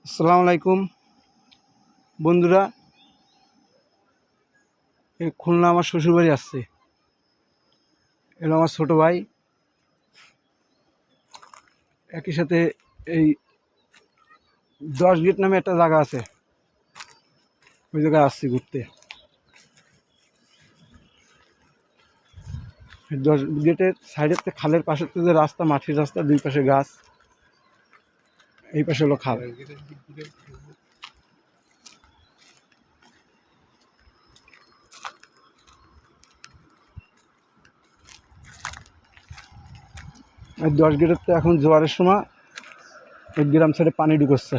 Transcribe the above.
আসসালামু আলাইকুম বন্ধুরা। এই খুলনা আমার শ্বশুরবাড়ি আসছে। এলো আমার ছোটো ভাই, একই সাথে এই 10 গেট নামে একটা জায়গা আছে, ওই জায়গায় আসছি ঘুরতে। 10 গেটের সাইডের থেকে খালের পাশের থেকে রাস্তা, মাটির রাস্তা, দুই পাশে গাছ, এই পাশে হলো খাল। আর 10 গেটের তো এখন জোয়ারের সময় এক গ্রাম সাইডে পানি ঢুকছে।